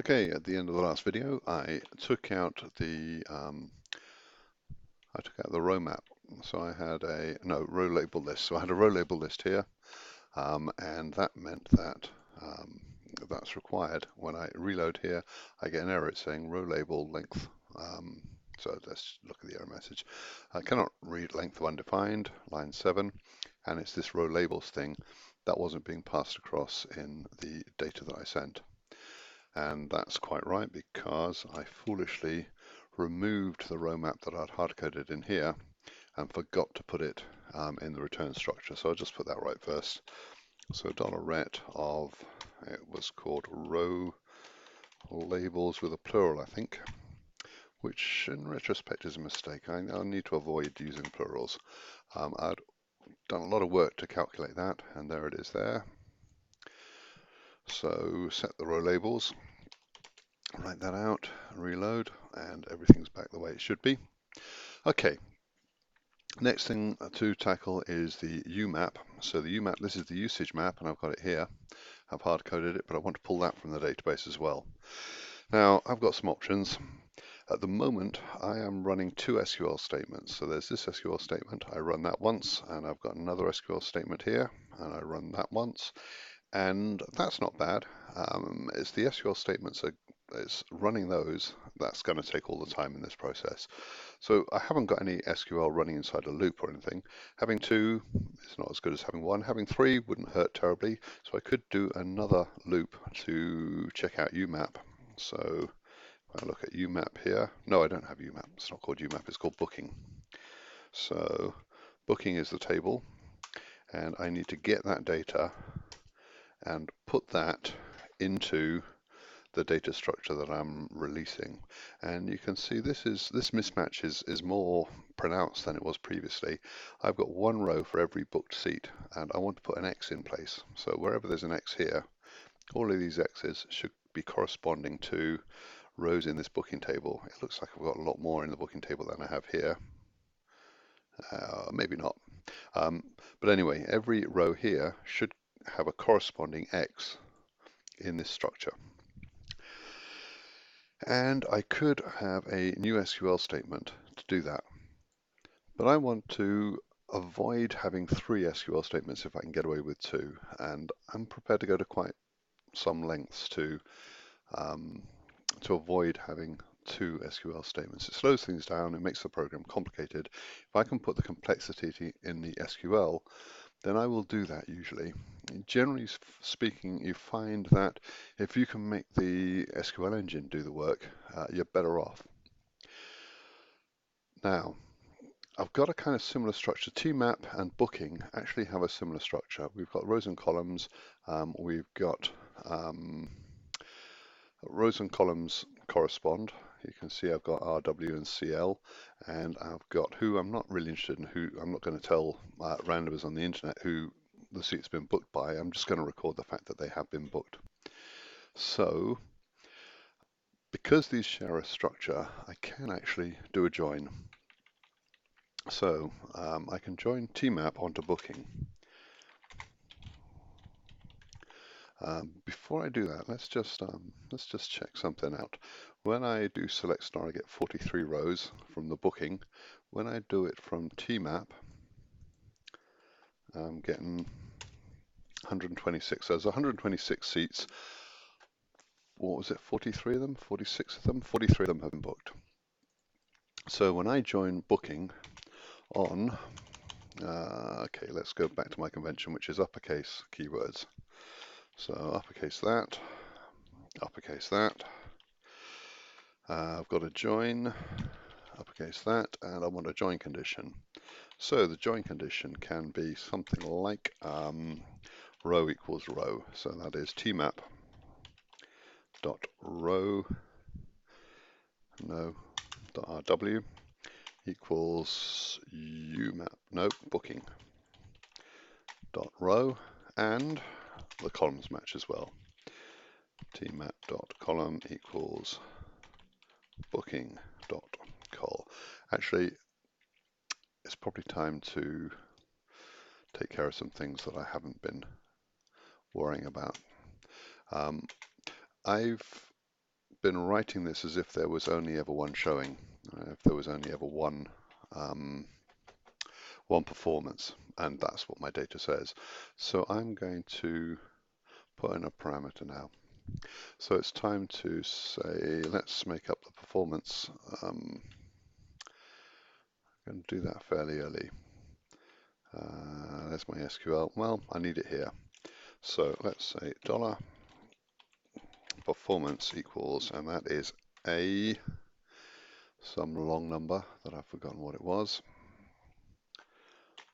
Okay, at the end of the last video, I took out the row map. So I had a row label list. So I had a row label list here, and that meant that that's required. When I reload here, I get an error saying row label length. So let's look at the error message. I cannot read length of undefined, line 7, and it's this row labels thing that wasn't being passed across in the data that I sent. And that's quite right, because I foolishly removed the row map that I'd hard-coded in here and forgot to put it in the return structure. So I'll just put that right first. So $ret of, it was called row labels with a plural, I think, which in retrospect is a mistake. I'll need to avoid using plurals. I'd done a lot of work to calculate that, and there it is there. So set the row labels, write that out, reload, and everything's back the way it should be. Okay, next thing to tackle is the UMap. So the UMap, this is the usage map, and I've got it here. I've hard-coded it, but I want to pull that from the database as well. Now, I've got some options. At the moment, I am running two SQL statements. So there's this SQL statement, I run that once, and I've got another SQL statement here, and I run that once. And that's not bad. It's the SQL statements, it's running those, that's going to take all the time in this process. So I haven't got any SQL running inside a loop or anything. Having two is not as good as having one. Having three wouldn't hurt terribly. So I could do another loop to check out UMap. So if I look at UMap here, no, I don't have UMap. It's not called UMap, it's called booking. So booking is the table, and I need to get that data and put that into the data structure that I'm releasing. And you can see this mismatch is more pronounced than it was previously. I've got one row for every booked seat, and I want to put an X in place. So wherever there's an X here, all of these X's should be corresponding to rows in this booking table. It looks like I've got a lot more in the booking table than I have here. Maybe not. But anyway, every row here should have a corresponding X in this structure. And I could have a new SQL statement to do that. But I want to avoid having three SQL statements if I can get away with two. And I'm prepared to go to quite some lengths to avoid having two SQL statements. It slows things down, it makes the program complicated. If I can put the complexity in the SQL, then I will do that usually. Generally speaking, you find that if you can make the SQL engine do the work, you're better off. Now, I've got a kind of similar structure. TMAP and booking actually have a similar structure. We've got rows and columns. We've got rows and columns correspond. You can see I've got RW and CL, and I've got who. I'm not really interested in who. I'm not going to tell randomers on the internet who the seat's been booked by. I'm just going to record the fact that they have been booked. So because these share a structure, I can actually do a join. So I can join TMAP onto booking. Before I do that, let's just check something out. When I do select star, I get 43 rows from the booking. When I do it from TMAP, I'm getting 126. So there's 126 seats. What was it? 43 of them? 46 of them? 43 of them have been booked. So when I join booking on, okay, let's go back to my convention, which is uppercase keywords. So uppercase that, uppercase that. I've got a join, uppercase that, and I want a join condition. So the join condition can be something like row equals row. So that is tmap dot row, no, dot rw equals umap, no, booking dot row, and the columns match as well. Tmap dot column equals booking dot col. Actually, it's probably time to take care of some things that I haven't been worrying about. I've been writing this as if there was only ever one showing, if there was only ever one performance, and that's what my data says. So I'm going to put in a parameter now. So it's time to say, let's make up the performance. I'm going to do that fairly early. There's my SQL. Well, I need it here. So let's say dollar performance equals, and that is some long number that I've forgotten what it was.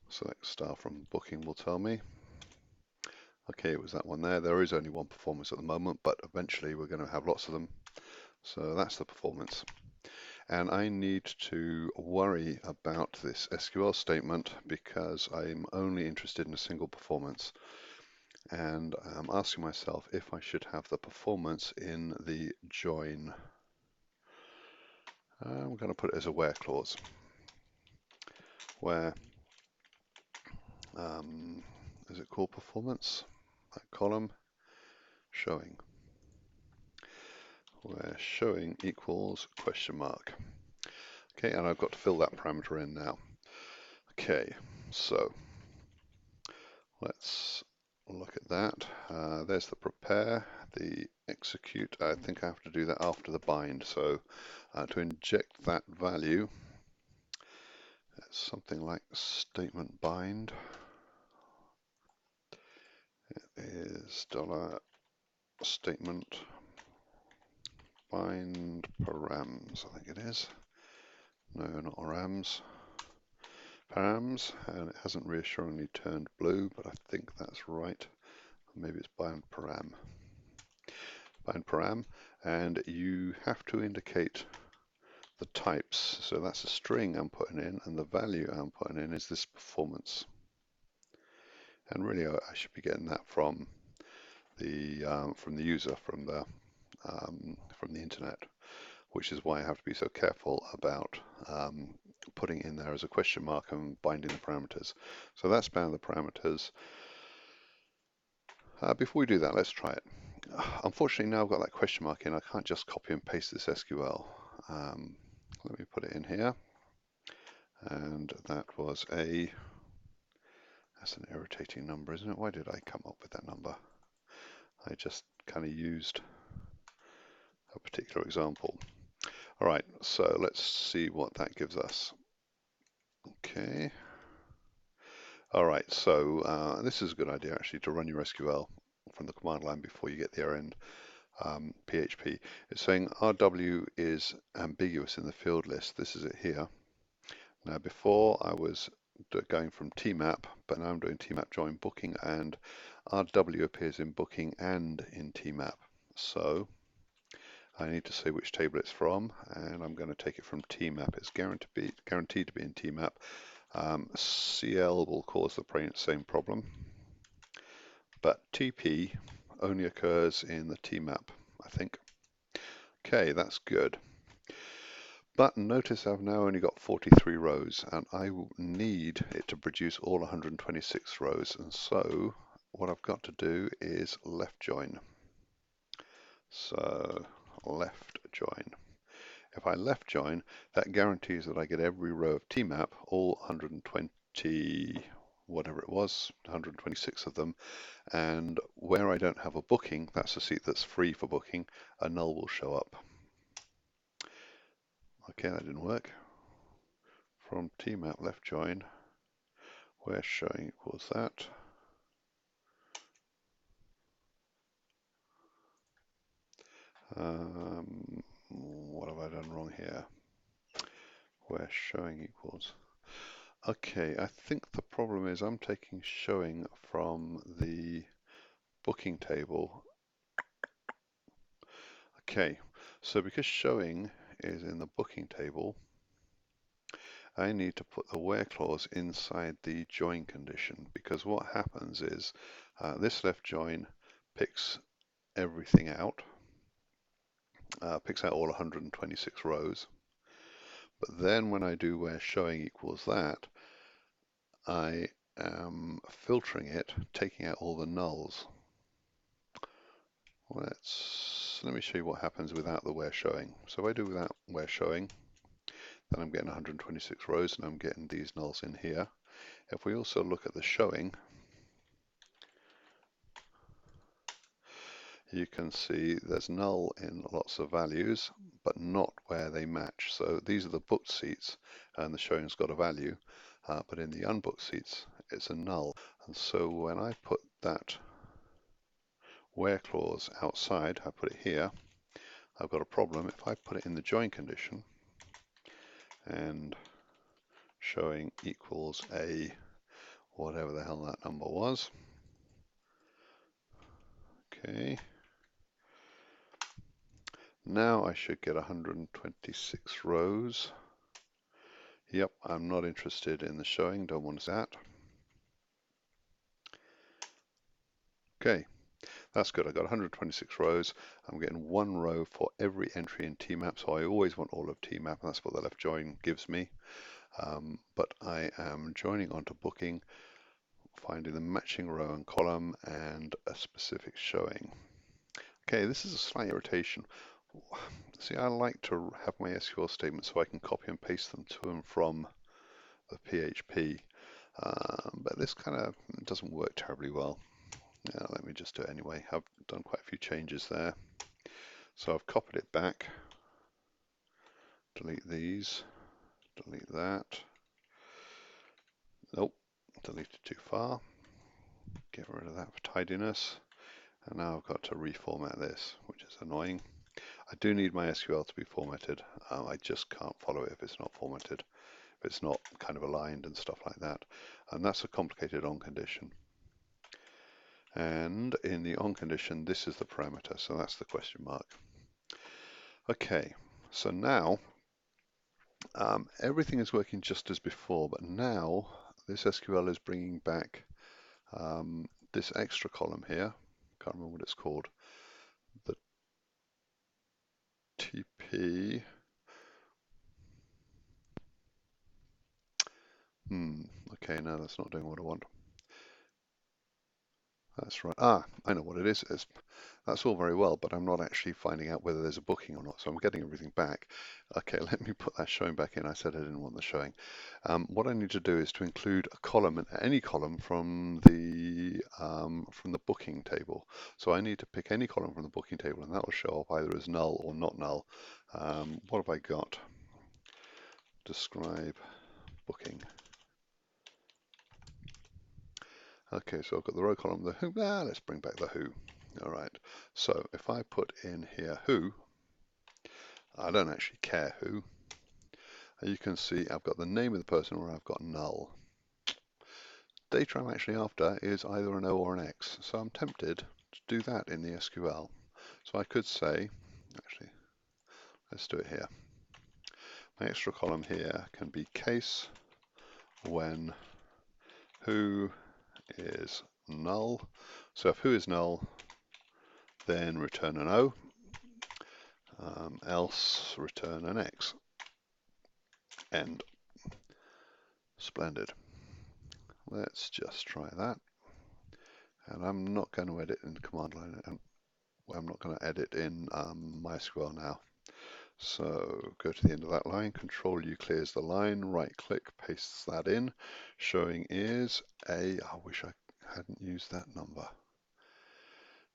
Select star from booking will tell me. Okay, it was that one there. There is only one performance at the moment, but eventually we're going to have lots of them. So that's the performance. And I need to worry about this SQL statement because I'm only interested in a single performance. And I'm asking myself if I should have the performance in the join. I'm going to put it as a where clause. Where is it called performance? That column showing. Where showing equals question mark. Okay, and I've got to fill that parameter in now. Okay, so let's look at that. There's the prepare, the execute. I think I have to do that after the bind. So to inject that value, it's something like statement bind. It is dollar statement bind params, I think it is. No, not params. Params, and it hasn't reassuringly turned blue, but I think that's right. Maybe it's bind param. Bind param, and you have to indicate the types. So that's a string I'm putting in, and the value I'm putting in is this performance. And really, I should be getting that from the user, from the internet, which is why I have to be so careful about putting in there as a question mark and binding the parameters. So that's bound the parameters. Before we do that, let's try it. Unfortunately, now I've got that question mark in, I can't just copy and paste this SQL. Let me put it in here. And that was that's an irritating number, isn't it? Why did I come up with that number? I just kind of used a particular example. All right, so let's see what that gives us. Okay. All right, so this is a good idea actually to run your SQL from the command line before you get the errand. PHP. It's saying RW is ambiguous in the field list. This is it here. Now before I was going from TMAP, but now I'm doing TMAP join booking, and RW appears in booking and in TMAP. So I need to say which table it's from, and I'm going to take it from TMAP. It's guaranteed to be in TMAP. CL will cause the same problem, but TP only occurs in the TMAP, I think. Okay, that's good. But notice I've now only got 43 rows, and I need it to produce all 126 rows. And so what I've got to do is left join. So left join. If I left join, that guarantees that I get every row of TMAP, all 120, whatever it was, 126 of them. And where I don't have a booking, that's a seat that's free for booking, a null will show up. Okay, that didn't work. From TMAP left join, where showing equals that. What have I done wrong here? Where showing equals. Okay, I think the problem is I'm taking showing from the booking table. Okay, so because showing is in the booking table, I need to put the where clause inside the join condition, because what happens is this left join picks everything out, picks out all 126 rows. But then when I do where showing equals that, I am filtering it, taking out all the nulls. Let me show you what happens without the where showing. So if I do without where showing, then I'm getting 126 rows and I'm getting these nulls in here. If we also look at the showing, you can see there's null in lots of values, but not where they match. So these are the booked seats and the showing's got a value, but in the unbooked seats, it's a null. And so when I put that where clause outside, I put it here, I've got a problem. If I put it in the join condition and showing equals a whatever the hell that number was, okay, now I should get 126 rows. Yep, I'm not interested in the showing, don't want that. Okay, that's good. I got 126 rows. I'm getting one row for every entry in TMAP, so I always want all of TMAP, and that's what the left join gives me. But I am joining onto booking, finding the matching row and column, and a specific showing. Okay, this is a slight irritation. See, I like to have my SQL statements so I can copy and paste them to and from the PHP, but this kind of doesn't work terribly well. Now, let me just do it anyway. I've done quite a few changes there. So I've copied it back. Delete these. Delete that. Nope, deleted too far. Get rid of that for tidiness. And now I've got to reformat this, which is annoying. I do need my SQL to be formatted. I just can't follow it if it's not formatted, if it's not kind of aligned and stuff like that. And that's a complicated on condition. And in the on condition, this is the parameter, so that's the question mark. Okay, so now everything is working just as before, but now this SQL is bringing back this extra column here. Can't remember what it's called. The TP. Okay, no, that's not doing what I want. That's right. I know what it is. That's all very well, but I'm not actually finding out whether there's a booking or not. So I'm getting everything back. Okay, let me put that showing back in. I said I didn't want the showing. What I need to do is to include a column, any column from the booking table. So I need to pick any column from the booking table, and that will show up either as null or not null. What have I got? Describe booking. Okay, so I've got the row column, the who. Let's bring back the who. All right, so if I put in here who, I don't actually care who. You can see I've got the name of the person or I've got null. Data I'm actually after is either an O or an X, so I'm tempted to do that in the SQL. So I could say, actually, let's do it here. My extra column here can be case when who is null. So if who is null, then return an O, else return an X. End. Splendid. Let's just try that. And I'm not going to edit in the command line. I'm not going to edit in MySQL now. So go to the end of that line, Control U clears the line, right click, pastes that in. Showing is I wish I hadn't used that number.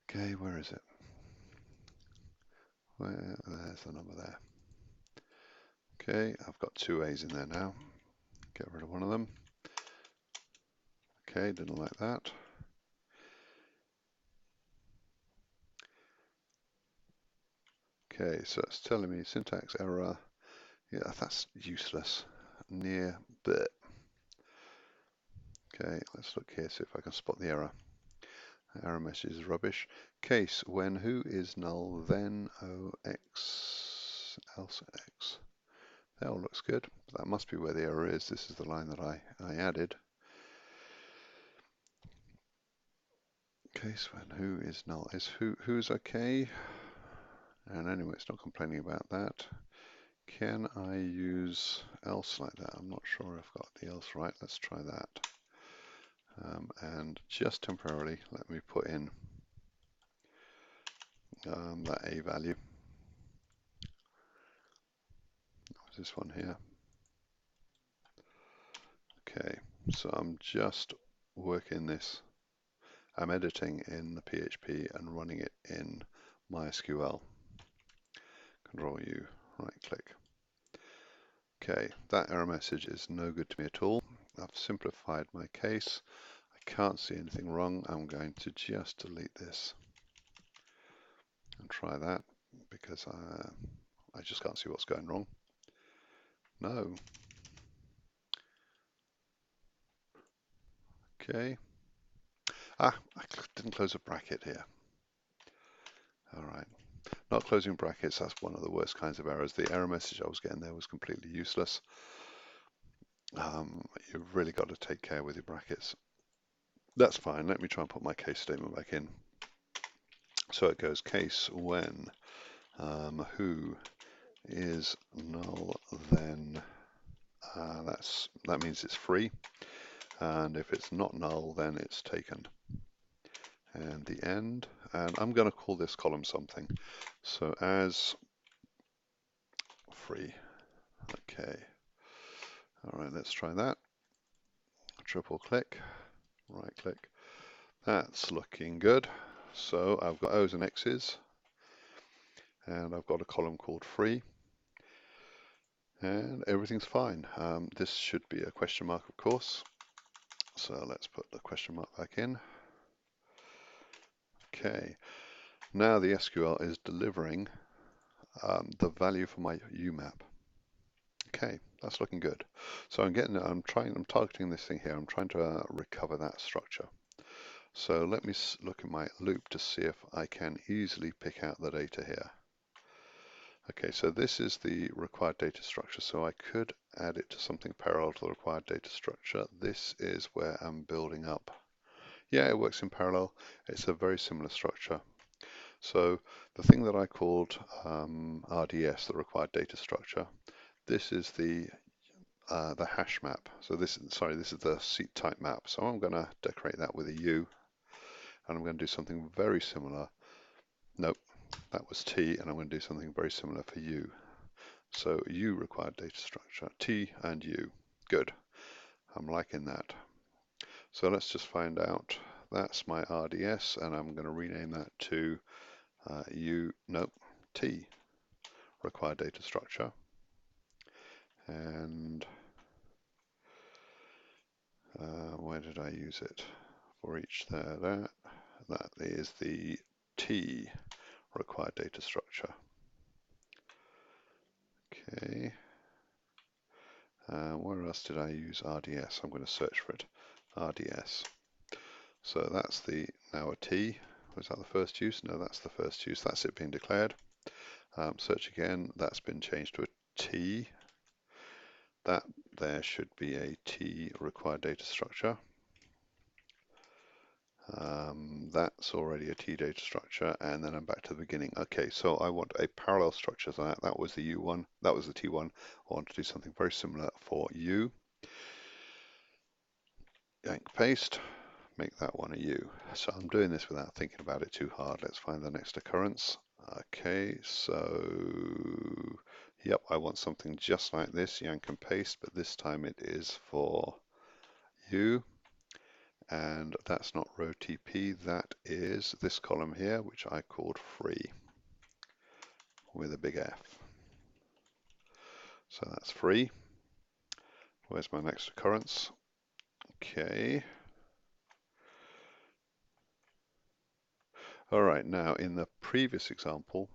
Okay, where is it? There's the number there. Okay, I've got two A's in there now. Get rid of one of them. Okay, didn't like that. Okay, so it's telling me syntax error. Yeah, that's useless. Near bit. Okay, let's look here, see if I can spot the error. Error message is rubbish. Case when who is null, then O X, else X. That all looks good. That must be where the error is. This is the line that I added. Case when who is null. Is who's okay? And anyway, it's not complaining about that. Can I use else like that? I'm not sure I've got the else right. Let's try that. And just temporarily, let me put in that A value. This one here. Okay, so I'm just working this. I'm editing in the PHP and running it in MySQL. Control U, right click. Okay, that error message is no good to me at all. I've simplified my case. I can't see anything wrong. I'm going to just delete this and try that because I just can't see what's going wrong. No. Okay. I didn't close a bracket here. All right. Not closing brackets, that's one of the worst kinds of errors. The error message I was getting there was completely useless. You've really got to take care with your brackets. That's fine. Let me try and put my case statement back in. So it goes case when who is null, then that means it's free, and if it's not null, then it's taken. And the end, and I'm going to call this column something. So as free. Okay. All right, let's try that. Triple click, right click. That's looking good. So I've got O's and X's, and I've got a column called free, and everything's fine. This should be a question mark, of course. So let's put the question mark back in. Okay, now the SQL is delivering the value for my UMAP. Okay, that's looking good. So I'm targeting this thing here. I'm trying to recover that structure. So let me look at my loop to see if I can easily pick out the data here. Okay, so this is the required data structure. So I could add it to something parallel to the required data structure. This is where I'm building up. Yeah, it works in parallel. It's a very similar structure. So the thing that I called RDS, the required data structure, this is the hash map. So this is the seat type map. So I'm going to decorate that with a U, and I'm going to do something very similar. Nope, that was T, and I'm going to do something very similar for U. So U required data structure, T and U. Good. I'm liking that. So let's just find out. That's my RDS, and I'm going to rename that to T required data structure. And where did I use it? For each there, that is the T required data structure. Okay. Where else did I use RDS? I'm going to search for it. RDS. So that's now a T. Was that the first use? No, that's the first use. That's it being declared. Search again. That's been changed to a T. That there should be a T required data structure. That's already a T data structure, and then I'm back to the beginning. Okay, so I want a parallel structure to that. That was the U1, that was the T1. I want to do something very similar for U. Yank paste, make that one a U. So I'm doing this without thinking about it too hard. Let's find the next occurrence. Okay, so yep, I want something just like this, yank and paste, but this time it is for U. And that's not row TP, that is this column here, which I called free with a big F. So that's free. Where's my next occurrence? Okay. All right, now in the previous example,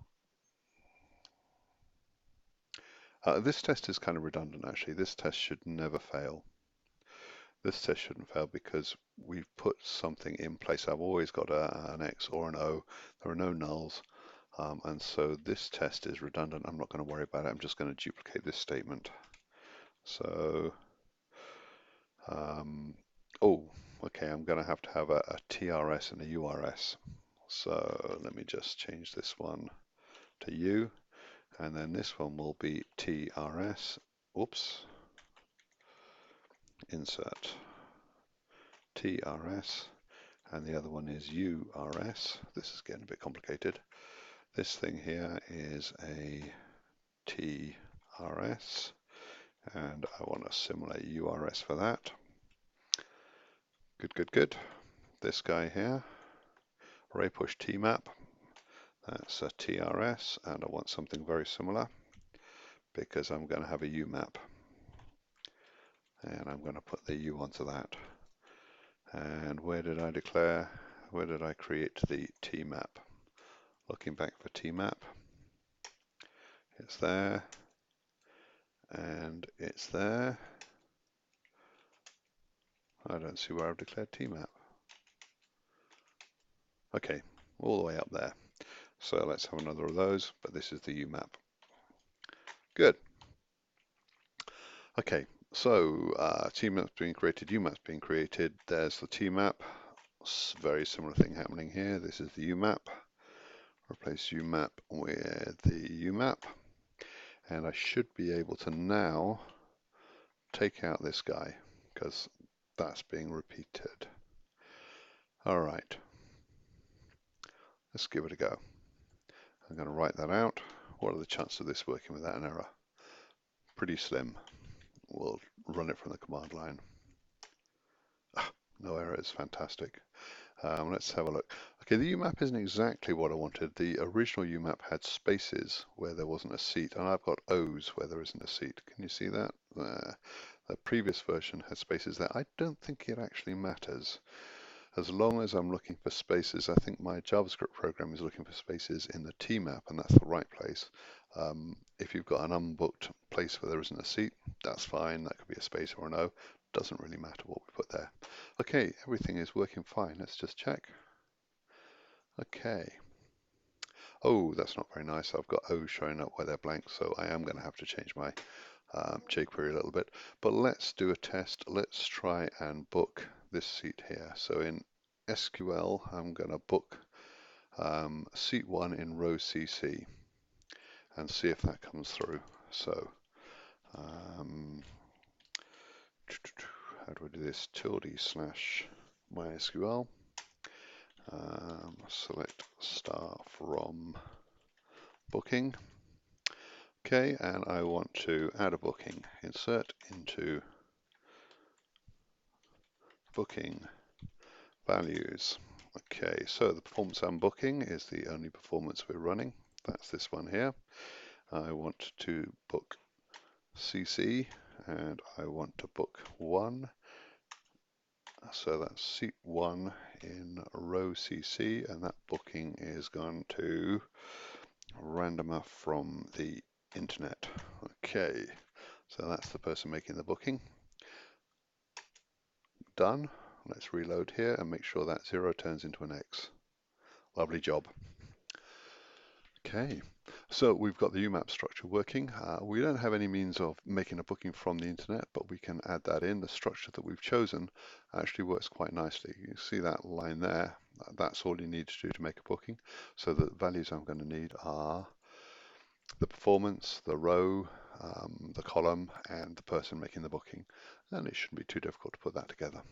this test is kind of redundant actually. This test should never fail. This test shouldn't fail because we've put something in place. I've always got an X or an O. There are no nulls. And so this test is redundant. I'm not going to worry about it. I'm just going to duplicate this statement. So, oh, okay, I'm going to have a TRS and a URS. So let me just change this one to U, and then this one will be TRS. Whoops. Insert TRS, and the other one is URS. This is getting a bit complicated. This thing here is a TRS, and I want a similar URS for that. Good, good, good. This guy here, array push tmap, that's a TRS, and I want something very similar because I'm going to have a UMAP, and I'm going to put the U onto that. And where did I declare, where did I create the tmap? Looking back for tmap, it's there, and it's there. I don't see where I've declared tmap. Okay, all the way up there. So let's have another of those, but this is the UMAP. Good. Okay, so tmap's being created, UMAP's being created. There's the tmap. Very similar thing happening here. This is the UMAP. Replace UMAP with the UMAP. And I should be able to now take out this guy because that's being repeated. All right, let's give it a go. I'm going to write that out. What are the chances of this working without an error? Pretty slim. We'll run it from the command line. No errors, fantastic. Let's have a look. Okay, the UMAP isn't exactly what I wanted. The original UMAP had spaces where there wasn't a seat, and I've got O's where there isn't a seat. Can you see that? There. The previous version had spaces there. I don't think it actually matters. As long as I'm looking for spaces, I think my JavaScript program is looking for spaces in the tmap, and that's the right place. If you've got an unbooked place where there isn't a seat, that's fine. That could be a space or an O. Doesn't really matter what we put there. Okay, everything is working fine. Let's just check. Okay. Oh, that's not very nice. I've got O's showing up where they're blank, so I am going to have to change my jQuery a little bit. But let's do a test. Let's try and book this seat here. So in SQL, I'm going to book seat 1 in row CC and see if that comes through. So how do I do this? ~/MySQL. Select star from booking. Okay, and I want to add a booking. Insert into booking values. Okay, so the performance I'm booking is the only performance we're running. That's this one here. I want to book CC, and I want to book 1. So that's seat 1 in row CC, and that booking is going to randomer from the internet. Okay, so that's the person making the booking. Done. Let's reload here and make sure that 0 turns into an X. Lovely job. Okay, so we've got the UMAP structure working. We don't have any means of making a booking from the internet, but we can add that in. The structure that we've chosen actually works quite nicely. You see that line there? That's all you need to do to make a booking. So the values I'm going to need are the performance, the row, the column, and the person making the booking. And it shouldn't be too difficult to put that together.